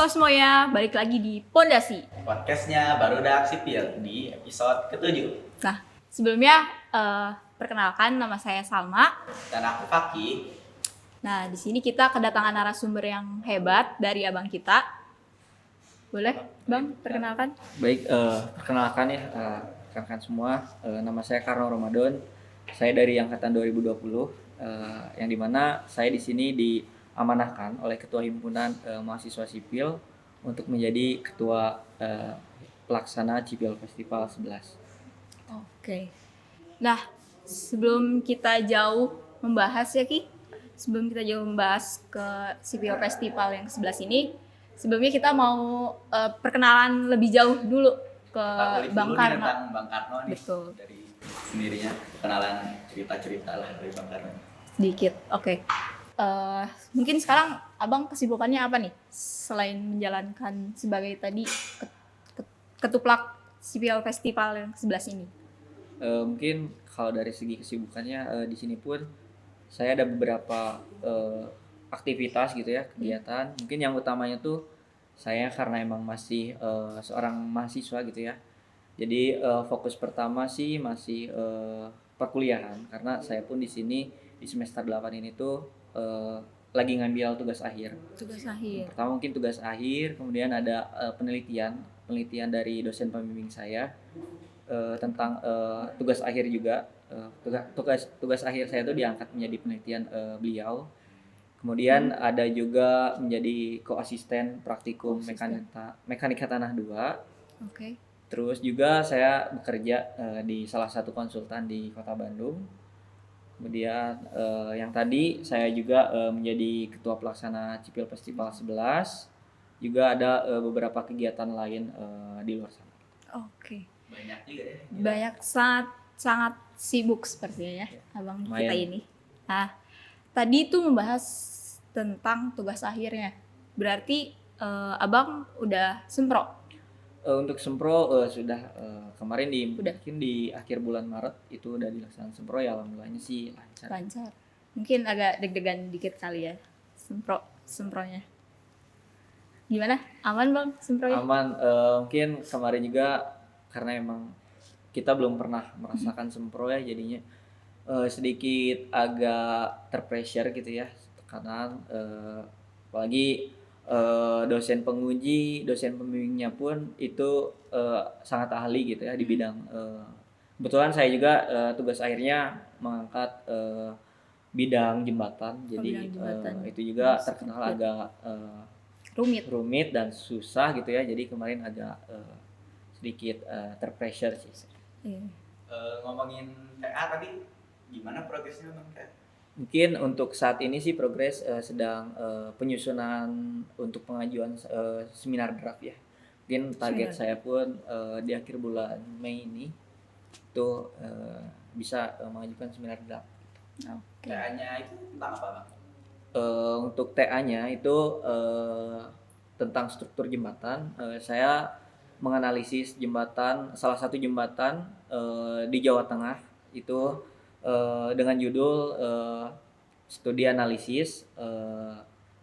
Halo semuanya, balik lagi di Pondasi. Podcastnya Barudak Sipil di episode ke-7. Nah, sebelumnya perkenalkan nama saya Salma. Dan aku Faki. Nah, di sini kita kedatangan narasumber yang hebat dari abang kita. Boleh, Bang, perkenalkan? Baik, perkenalkan ya rekan-rekan semua. Nama saya Karno Ramadan. Saya dari angkatan 2020, yang dimana saya di sini diamanahkan oleh Ketua Himpunan Mahasiswa Sipil untuk menjadi Ketua Pelaksana Cipil Festival 11. Oke. Nah, sebelum kita jauh membahas ya Ki, sebelum kita jauh membahas ke Cipil Festival yang 11 ini, sebelumnya kita mau perkenalan lebih jauh dulu ke Bang Karno. Tentang Bang Karno nih. Betul. Dari sendirinya, kenalan cerita-cerita lah dari Bang Karno. Sedikit, oke. Mungkin sekarang abang kesibukannya apa nih selain menjalankan sebagai tadi ketuplak Cipil Festival yang 11 ini? Mungkin kalau dari segi kesibukannya di sini pun saya ada beberapa aktivitas gitu ya, kegiatan. Mungkin yang utamanya tuh saya karena emang masih seorang mahasiswa gitu ya. Jadi fokus pertama sih masih perkuliahan, karena saya pun di sini di semester 8 ini tuh lagi ngambil tugas akhir. Tugas akhir. Pertama mungkin tugas akhir, kemudian ada penelitian dari dosen pembimbing saya tentang tugas akhir juga. Tugas akhir saya itu diangkat menjadi penelitian beliau. Kemudian ada juga menjadi koasisten praktikum mekanika tanah 2. Oke. Terus juga saya bekerja di salah satu konsultan di Kota Bandung. Kemudian yang tadi saya juga menjadi ketua pelaksana Cipil Festival 11. Juga ada beberapa kegiatan lain di luar sana. Oke. Banyak juga ya. Banyak, sangat sibuk sepertinya ya abang Lumayan. kita ini. Nah, tadi itu membahas tentang tugas akhirnya. Berarti abang udah sempro. Untuk sempro sudah kemarin Udah. mungkin di akhir bulan Maret itu udah dilaksanakan sempro, ya alhamdulillahnya sih lancar. Lancar. Mungkin agak deg-degan dikit kali ya sempronya. Gimana? Aman Bang sempronya? Aman. Mungkin kemarin juga karena emang kita belum pernah merasakan sempro ya, jadinya sedikit agak terpressure gitu ya, tekanan, apalagi dosen penguji, dosen pembimbingnya pun itu sangat ahli gitu ya di bidang kebetulan saya juga tugas akhirnya mengangkat bidang jembatan, jadi bidang jembatan. itu juga terkenal agak Rumit. dan susah gitu ya, jadi kemarin agak sedikit terpressure sih. Iya. Ngomongin TA tadi, gimana progresnya Bang TA? Mungkin untuk saat ini sih progres sedang penyusunan untuk pengajuan seminar draft ya. Mungkin target saya pun di akhir bulan Mei ini itu bisa mengajukan seminar draft. Oke. TA-nya itu tentang apa Bang? Untuk TA-nya itu tentang struktur jembatan. Saya menganalisis salah satu jembatan di Jawa Tengah itu dengan judul studi analisis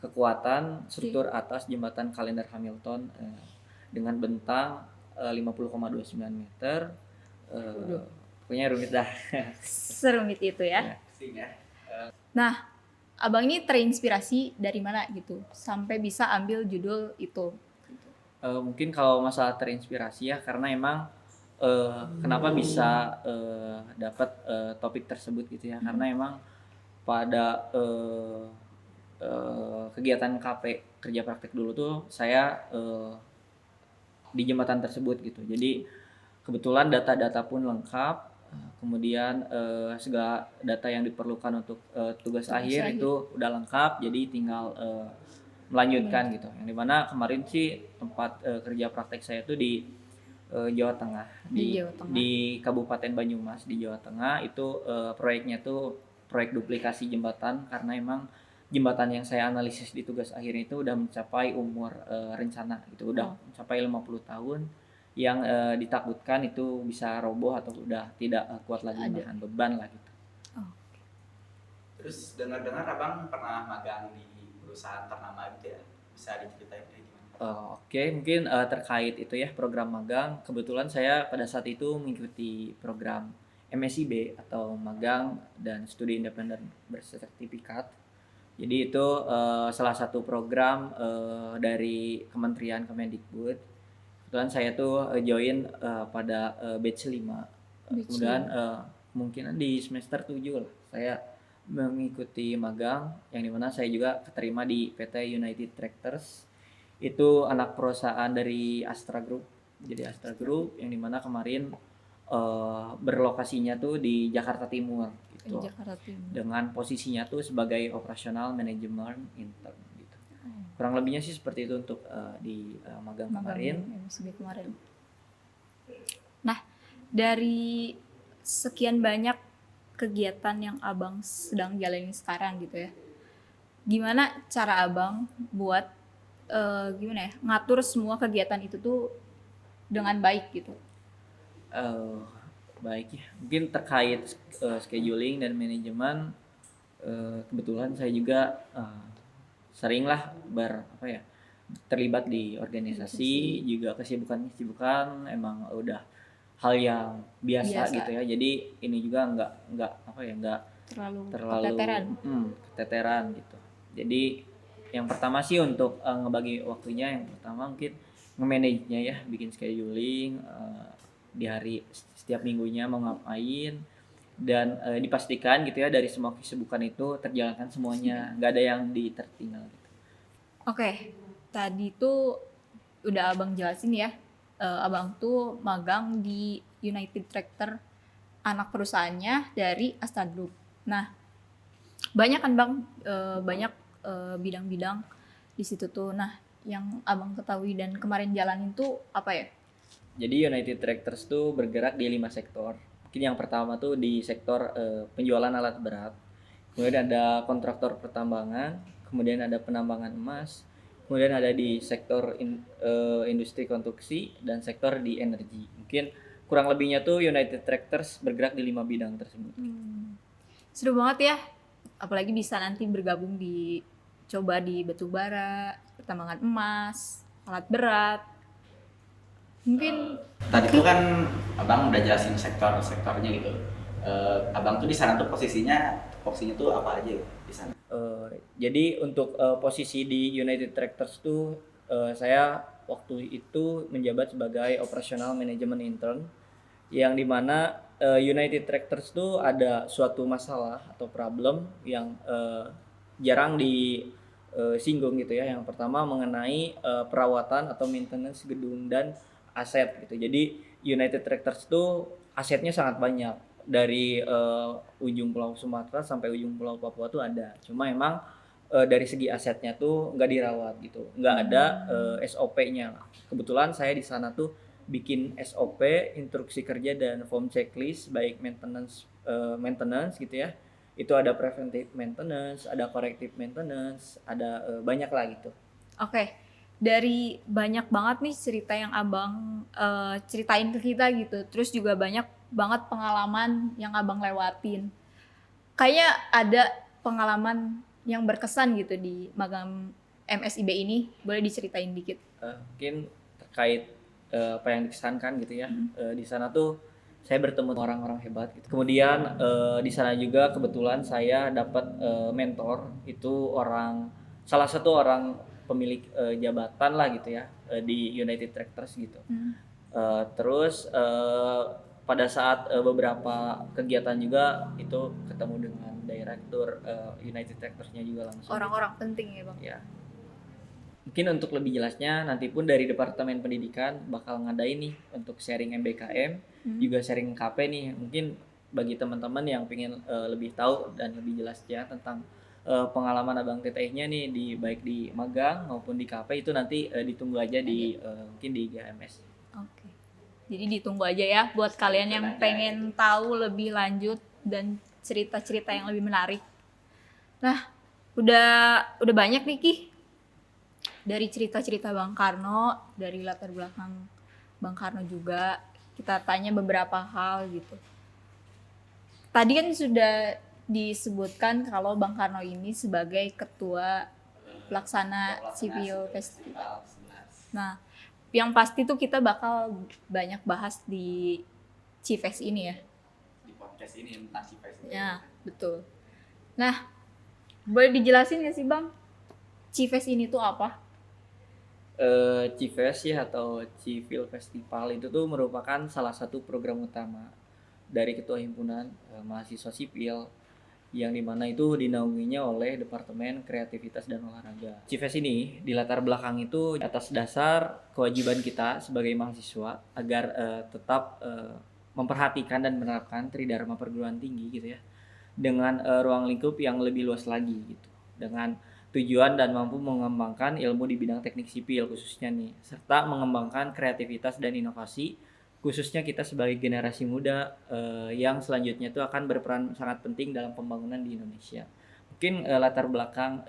kekuatan struktur atas jembatan Kalender Hamilton dengan bentang 50,29 meter. Pokoknya rumit dah. Serumit itu ya. Pusing ya. Nah, abang ini terinspirasi dari mana gitu sampai bisa ambil judul itu? Mungkin kalau masalah terinspirasi ya, karena emang kenapa bisa dapat topik tersebut gitu ya, karena emang pada kegiatan KP kerja praktek dulu tuh saya di jembatan tersebut gitu, jadi kebetulan data-data pun lengkap. Kemudian segala data yang diperlukan untuk tugas akhir itu udah lengkap, jadi tinggal melanjutkan gitu. Yang dimana kemarin sih tempat kerja praktek saya itu di Jawa Tengah, di Kabupaten Banyumas di Jawa Tengah. Itu proyeknya tuh proyek duplikasi jembatan, karena emang jembatan yang saya analisis di tugas akhir itu udah mencapai umur rencana itu udah mencapai 50 tahun, yang ditakutkan itu bisa roboh atau udah tidak kuat lagi menahan beban lah gitu. Terus dengar-dengar Abang pernah magang di perusahaan ternama gitu ya, bisa diceritain kayak gimana? Oke, mungkin terkait itu ya program magang. Kebetulan saya pada saat itu mengikuti program MSIB atau magang dan studi independen bersertifikat. Jadi itu salah satu program dari Kementerian Kemendikbud. Kebetulan saya tuh join pada batch 5. Batch Kemudian kemungkinan di semester 7 lah saya mengikuti magang yang dimana saya juga keterima di PT United Tractors. Itu anak perusahaan dari Astra Group. Jadi Astra Group yang dimana kemarin berlokasinya tuh di Jakarta Timur gitu. Jakarta Timur. Dengan posisinya tuh sebagai operasional manajemen intern gitu. Kurang lebihnya sih seperti itu untuk di magang kemarin. MSB kemarin. Nah, dari sekian banyak kegiatan yang Abang sedang jalani sekarang gitu ya. Gimana cara Abang buat gimana ya, ngatur semua kegiatan itu tuh dengan baik gitu? Baik ya, mungkin terkait scheduling dan manajemen, kebetulan saya juga seringlah terlibat di organisasi, juga kesibukan emang udah hal yang biasa gitu ya. Jadi ini juga nggak terlalu keteteran gitu. Jadi yang pertama sih untuk ngebagi waktunya, yang pertama mungkin nge-manage-nya ya, bikin scheduling di hari setiap minggunya mau ngapain, dan dipastikan gitu ya dari semua kesibukan itu terjalankan semuanya, nggak ada yang tertinggal gitu. Oke, tadi tuh udah Abang jelasin ya, Abang tuh magang di United Tractor, anak perusahaannya dari Astra Group. Nah, banyak kan Bang, banyak bidang-bidang di situ tuh. Nah, yang Abang ketahui dan kemarin jalanin tuh apa ya? Jadi United Tractors tuh bergerak di 5 sektor. Mungkin yang pertama tuh di sektor penjualan alat berat. Kemudian ada kontraktor pertambangan, kemudian ada penambangan emas, kemudian ada di sektor industri konstruksi, dan sektor di energi. Mungkin kurang lebihnya tuh United Tractors bergerak di 5 bidang tersebut. Seru banget ya, apalagi bisa nanti bergabung coba di batubara, pertambangan emas, alat berat. Mungkin Tadi tuh kan abang udah jelasin sektornya gitu. Abang tuh di sana tuh posisinya tuh apa aja di sana? Jadi untuk posisi di United Tractors tuh saya waktu itu menjabat sebagai operational management intern, yang dimana United Tractors tuh ada suatu masalah atau problem yang jarang disinggung gitu ya. Yang pertama mengenai perawatan atau maintenance gedung dan aset gitu. Jadi United Tractors tuh asetnya sangat banyak, dari ujung pulau Sumatera sampai ujung pulau Papua tuh ada. Cuma emang dari segi asetnya tuh nggak dirawat gitu, nggak ada SOP-nya. Kebetulan saya di sana tuh bikin SOP, instruksi kerja dan form checklist, baik maintenance gitu ya. Itu ada preventive maintenance, ada corrective maintenance, ada banyak lah gitu. Oke, dari banyak banget nih cerita yang Abang ceritain ke kita gitu. Terus juga banyak banget pengalaman yang Abang lewatin. Kayaknya ada pengalaman yang berkesan gitu di magang MSIB ini. Boleh diceritain dikit? Mungkin terkait apa yang dikesankan gitu ya. Di sana tuh saya bertemu orang-orang hebat gitu. Kemudian di sana juga kebetulan saya dapat mentor, itu salah satu orang pemilik jabatan lah gitu ya di United Tractors gitu. Terus pada saat beberapa kegiatan juga itu ketemu dengan direktur United Tractors-nya juga langsung. Orang-orang penting ya Bang. Ya. Mungkin untuk lebih jelasnya nanti pun dari Departemen Pendidikan bakal ngadain nih untuk sharing MBKM, juga sharing KP nih. Mungkin bagi teman-teman yang pengen lebih tahu dan lebih jelasnya tentang pengalaman Abang Tetehnya nih baik di magang maupun di KP, itu nanti ditunggu aja mungkin di GMS. Oke. Jadi ditunggu aja ya buat kalian yang pengen tahu lebih lanjut dan cerita-cerita yang lebih menarik. Nah, udah banyak nih Ki. Dari cerita-cerita Bang Karno, dari latar belakang Bang Karno juga, kita tanya beberapa hal gitu. Tadi kan sudah disebutkan kalau Bang Karno ini sebagai ketua pelaksana CPO Festival. Nah, yang pasti tuh kita bakal banyak bahas di Cifes ini ya. Di podcast ini tentang CIPES. Ya, betul. Nah, boleh dijelasin nggak sih Bang, Cifes ini tuh apa? CIFES ya atau Civil Festival itu tuh merupakan salah satu program utama dari Ketua Himpunan Mahasiswa Sipil yang dimana itu dinaunginya oleh Departemen Kreativitas dan Olahraga. CIFES ini di latar belakang itu atas dasar kewajiban kita sebagai mahasiswa agar tetap memperhatikan dan menerapkan tridharma perguruan tinggi gitu ya dengan ruang lingkup yang lebih luas lagi gitu dengan tujuan dan mampu mengembangkan ilmu di bidang teknik sipil khususnya nih serta mengembangkan kreativitas dan inovasi khususnya kita sebagai generasi muda yang selanjutnya itu akan berperan sangat penting dalam pembangunan di Indonesia. Mungkin latar belakang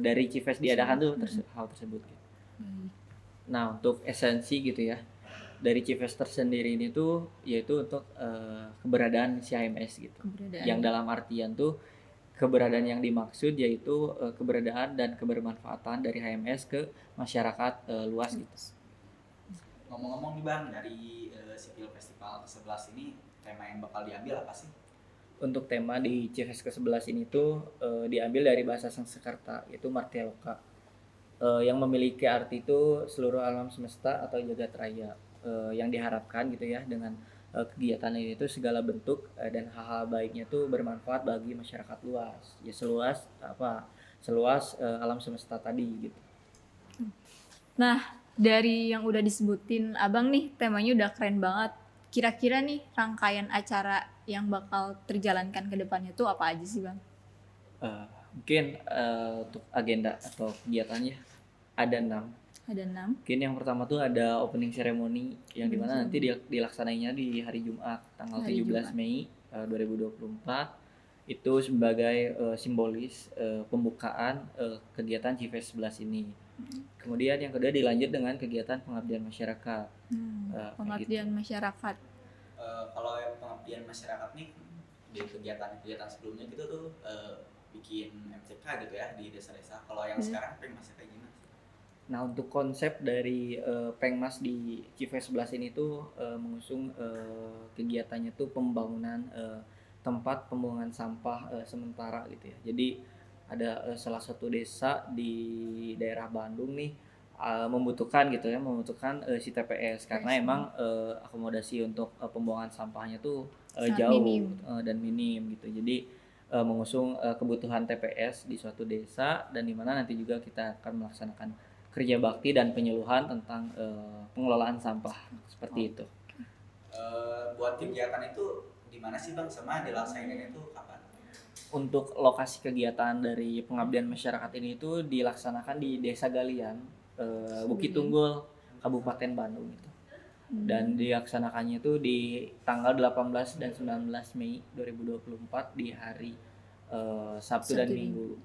dari Cifes diadakan tuh hal tersebut gitu. Nah, untuk esensi gitu ya dari Cifes tersendiri ini tuh yaitu untuk keberadaan si HMS gitu. Keberadaan. Yang dalam artian tuh keberadaan yang dimaksud yaitu keberadaan dan kebermanfaatan dari HMS ke masyarakat luas gitu. Ngomong-ngomong nih Bang, dari Sipil Festival ke-11 ini tema yang bakal diambil apa sih? Untuk tema di Cifes ke-11 ini tuh diambil dari bahasa Sanskerta yaitu Martia Loka yang memiliki arti itu seluruh alam semesta atau jagat raya yang diharapkan gitu ya dengan kegiatan ini itu segala bentuk dan hal-hal baiknya itu bermanfaat bagi masyarakat luas ya seluas alam semesta tadi gitu. Nah, dari yang udah disebutin Abang nih, temanya udah keren banget. Kira-kira nih rangkaian acara yang bakal terjalankan ke depannya tuh apa aja sih Bang? Mungkin untuk agenda atau kegiatannya ada 6. Ada 6. Mungkin yang pertama tuh ada opening ceremony yang dimana nanti dilaksanainya di hari Jumat tanggal Hari 17 Jumat. Mei 2024 itu sebagai simbolis pembukaan kegiatan Cifes 11 ini. Kemudian yang kedua dilanjut dengan kegiatan pengabdian masyarakat. Pengabdian masyarakat. Kalau yang pengabdian masyarakat nih di kegiatan-kegiatan sebelumnya gitu tuh bikin MCK gitu ya di desa-desa. Kalau yang sekarang Pengmasnya kayak gimana? Nah, untuk konsep dari Pengmas di Cifes 11 ini tuh mengusung kegiatannya tuh pembangunan tempat pembuangan sampah sementara gitu ya. Jadi ada salah satu desa di daerah Bandung nih membutuhkan si TPS karena emang akomodasi untuk pembuangan sampahnya tuh jauh minim. Dan minim gitu. Jadi mengusung kebutuhan TPS di suatu desa dan dimana nanti juga kita akan melaksanakan kerja bakti dan penyuluhan tentang pengelolaan sampah seperti itu. Buat kegiatan itu di mana sih Bang, sama dilaksanainnya itu kapan? Untuk lokasi kegiatan dari pengabdian masyarakat ini itu dilaksanakan di Desa Galian, Bukit Tunggul, Kabupaten Bandung itu. Dan dilaksanakannya itu di tanggal 18 dan 19 Mei 2024 di hari Sabtu dan Minggu.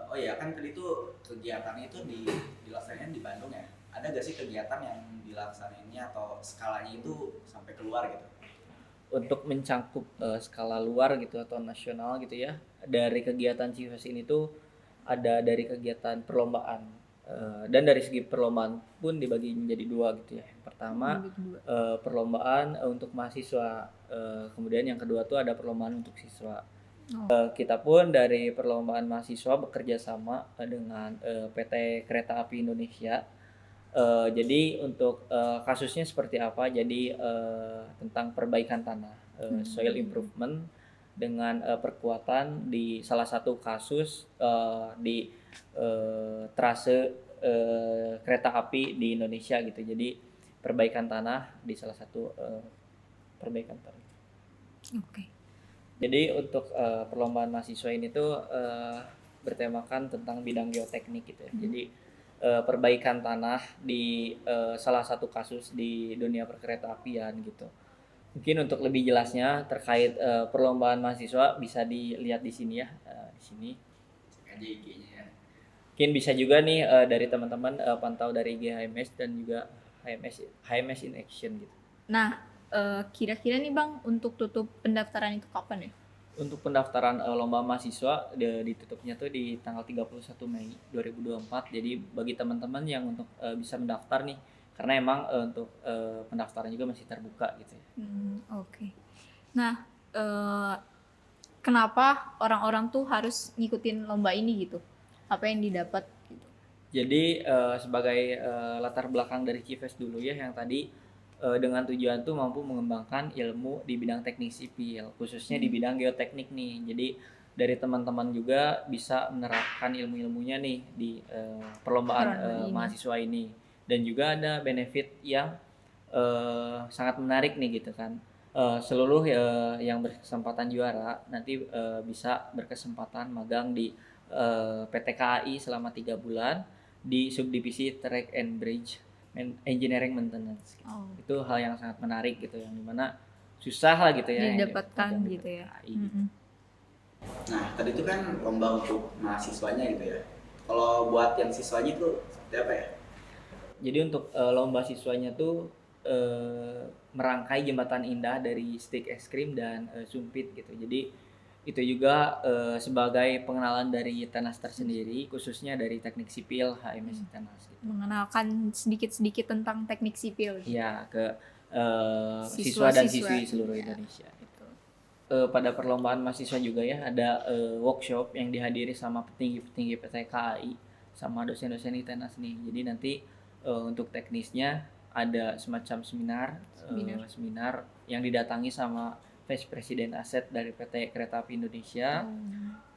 Oh iya, kan tadi tuh kegiatannya itu dilaksanain di Bandung ya. Ada gak sih kegiatan yang dilaksanainnya atau skalanya itu sampai keluar gitu? Untuk mencangkup skala luar gitu atau nasional gitu ya, dari kegiatan Cifes ini tuh ada dari kegiatan perlombaan dan dari segi perlombaan pun dibagi menjadi 2 gitu ya. Yang pertama perlombaan untuk mahasiswa, kemudian yang kedua tuh ada perlombaan untuk siswa. Kita pun dari perlombaan mahasiswa bekerja sama dengan PT Kereta Api Indonesia. Jadi untuk kasusnya seperti apa? Jadi tentang perbaikan tanah, soil improvement dengan perkuatan di salah satu kasus di trase kereta api di Indonesia gitu. Jadi perbaikan tanah di salah satu perbaikan tanah. Oke. Jadi untuk perlombaan mahasiswa ini tuh bertemakan tentang bidang geoteknik gitu ya. Jadi perbaikan tanah di salah satu kasus di dunia perkeretaapian gitu. Mungkin untuk lebih jelasnya terkait perlombaan mahasiswa bisa dilihat di sini ya, di sini. Cek aja IG-nya ya. Mungkin bisa juga nih dari teman-teman pantau dari IG HMS dan juga HMS in Action gitu. Nah, kira-kira nih Bang, untuk tutup pendaftaran itu kapan ya? Untuk pendaftaran lomba mahasiswa ditutupnya tuh di tanggal 31 Mei 2024. Jadi bagi teman-teman yang untuk bisa mendaftar nih, karena emang untuk pendaftaran juga masih terbuka gitu ya. Oke. Nah, kenapa orang-orang tuh harus ngikutin lomba ini gitu? Apa yang didapat gitu? Jadi sebagai latar belakang dari Cives dulu ya, yang tadi dengan tujuan tuh mampu mengembangkan ilmu di bidang teknik sipil, khususnya di bidang geoteknik nih. Jadi dari teman-teman juga bisa menerapkan ilmu-ilmunya nih di perlombaan Perlombaan ini. mahasiswa ini. Dan juga ada benefit yang sangat menarik nih gitu kan. Seluruh yang berkesempatan juara nanti bisa berkesempatan magang di PT KAI selama 3 bulan di subdivisi Track and Bridge Engineering Maintenance. Oh. Itu hal yang sangat menarik gitu, yang dimana susah lah gitu ya yang Didapatkan magang di gitu PT ya. KAI. Nah, tadi itu kan lomba untuk mahasiswanya gitu ya. Kalau buat yang siswanya itu seperti apa ya? Jadi untuk lomba siswanya tuh merangkai jembatan indah dari Stick Es Krim dan Sumpit gitu. Jadi itu juga sebagai pengenalan dari Tenas tersendiri, khususnya dari teknik sipil HMS Tenas gitu. Mengenalkan sedikit-sedikit tentang teknik sipil. Ya, ke siswa dan siswi seluruh ya. Indonesia. Pada perlombaan mahasiswa juga ya ada workshop yang dihadiri sama petinggi-petinggi PT KAI sama dosen-dosen ITENAS nih. Jadi nanti untuk teknisnya ada semacam seminar yang didatangi sama Vice President Aset dari PT Kereta Api Indonesia.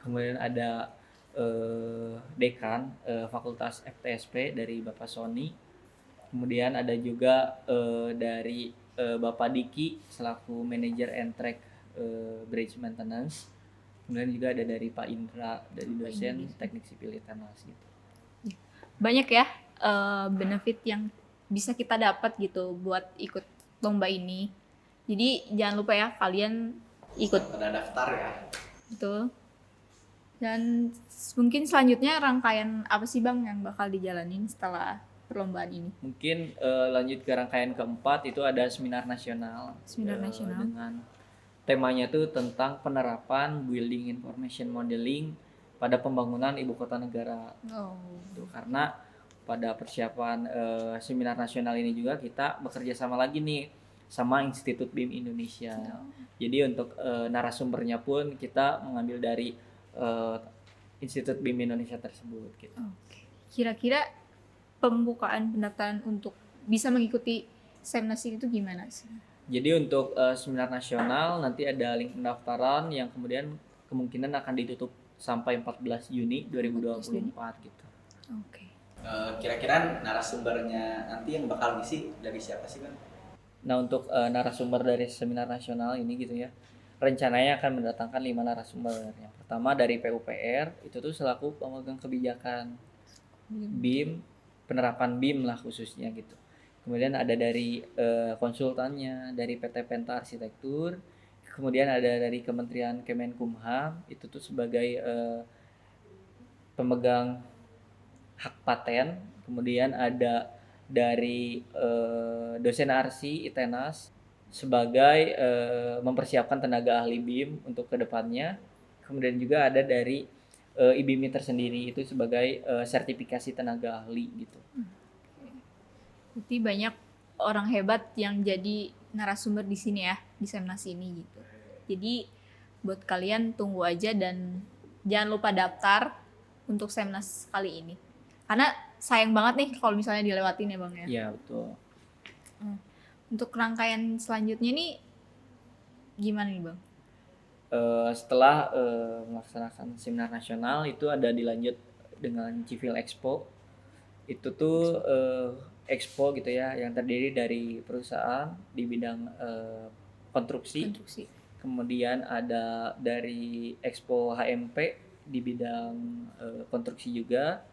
Kemudian ada dekan Fakultas FTSP dari Bapak Sony. Kemudian ada juga dari Bapak Diki selaku manajer and track bridge maintenance. Kemudian juga ada dari Pak Indra dari dosen teknik sipil ITENAS gitu. Banyak ya benefit yang bisa kita dapat gitu buat ikut lomba ini. Jadi jangan lupa ya kalian ikut. Pada daftar ya. Betul. Dan mungkin selanjutnya rangkaian apa sih Bang yang bakal dijalanin setelah perlombaan ini? Mungkin lanjut ke rangkaian keempat, itu ada seminar nasional. Seminar nasional. Dengan temanya tuh tentang penerapan Building Information Modeling pada pembangunan ibu kota negara. Tuh, karena pada persiapan seminar nasional ini juga kita bekerja sama lagi nih sama Institut BIM Indonesia. Jadi untuk narasumbernya pun kita mengambil dari Institut BIM Indonesia tersebut gitu. Kira-kira pembukaan pendaftaran untuk bisa mengikuti Semnas itu gimana sih? Jadi untuk seminar nasional nanti ada link pendaftaran yang kemudian kemungkinan akan ditutup sampai 14 Juni 2024 gitu. Oke. Kira-kira narasumbernya nanti yang bakal ngisi dari siapa sih Bang? Nah untuk narasumber dari seminar nasional ini gitu ya, rencananya akan mendatangkan 5 narasumber. Yang pertama dari PUPR, itu tuh selaku pemegang kebijakan BIM, penerapan BIM lah khususnya gitu. Kemudian ada dari konsultannya dari PT Penta Arsitektur, kemudian ada dari Kementerian Kemenkumham, itu tuh sebagai pemegang hak paten. Kemudian ada dari dosen arsi ITENAS sebagai mempersiapkan tenaga ahli BIM untuk kedepannya. Kemudian juga ada dari IBIMI tersendiri, itu sebagai sertifikasi tenaga ahli gitu. Berarti banyak orang hebat yang jadi narasumber di sini ya, di Semnas ini gitu. Jadi buat kalian tunggu aja dan jangan lupa daftar untuk Semnas kali ini. Karena sayang banget nih kalau misalnya dilewatin ya Bang ya. Iya betul. Untuk rangkaian selanjutnya nih gimana nih Bang? Setelah melaksanakan seminar nasional itu ada dilanjut dengan Civil Expo. Itu tuh expo gitu ya yang terdiri dari perusahaan di bidang konstruksi. Kemudian ada dari Expo HMP di bidang konstruksi juga.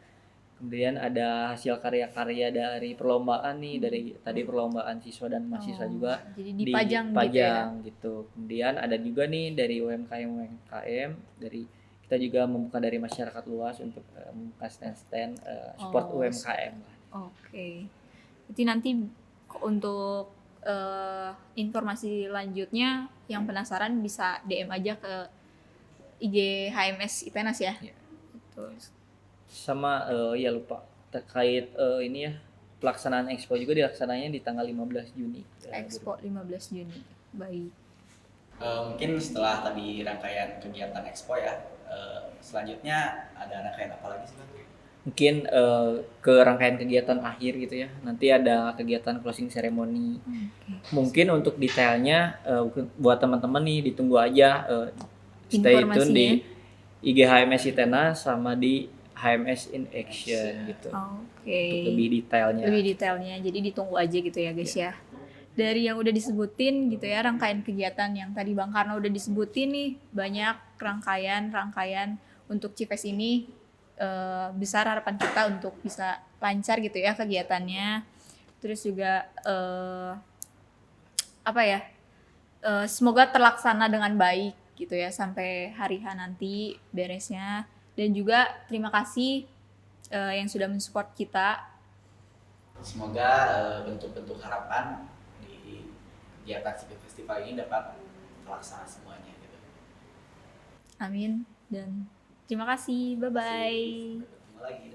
Kemudian ada hasil karya-karya dari perlombaan nih, dari tadi perlombaan siswa dan mahasiswa juga jadi dipajang gitu. Kemudian ada juga nih dari UMKM, dari kita juga membuka dari masyarakat luas untuk membuka stand support UMKM lah. Oke. Jadi nanti untuk informasi lanjutnya yang penasaran bisa DM aja ke IG HMS ITENAS ya. Iya. Betul. Sama ya lupa terkait ini ya, pelaksanaan expo juga dilaksanakannya di tanggal 15 Juni. Expo 15 Juni. Baik. Mungkin setelah tadi rangkaian kegiatan expo ya, selanjutnya ada rangkaian apa lagi sih Bang? Mungkin ke rangkaian kegiatan akhir gitu ya. Nanti ada kegiatan closing ceremony. Mungkin untuk detailnya buat teman-teman nih ditunggu aja, stay tune di IG HMS ITENAS sama di HMS in Action gitu. Oke. Untuk lebih detailnya. Lebih detailnya. Jadi ditunggu aja gitu ya guys ya. Dari yang udah disebutin gitu ya, rangkaian kegiatan yang tadi Bang Karno udah disebutin nih, banyak rangkaian untuk CIFES ini. Besar harapan kita untuk bisa lancar gitu ya kegiatannya. Terus juga semoga terlaksana dengan baik gitu ya sampai hari H nanti beresnya. Dan juga terima kasih yang sudah mensupport kita. Semoga bentuk-bentuk harapan di kegiatan Sipil Festival ini dapat terlaksana semuanya gitu. Amin dan terima kasih. Bye bye. Sampai ketemu lagi.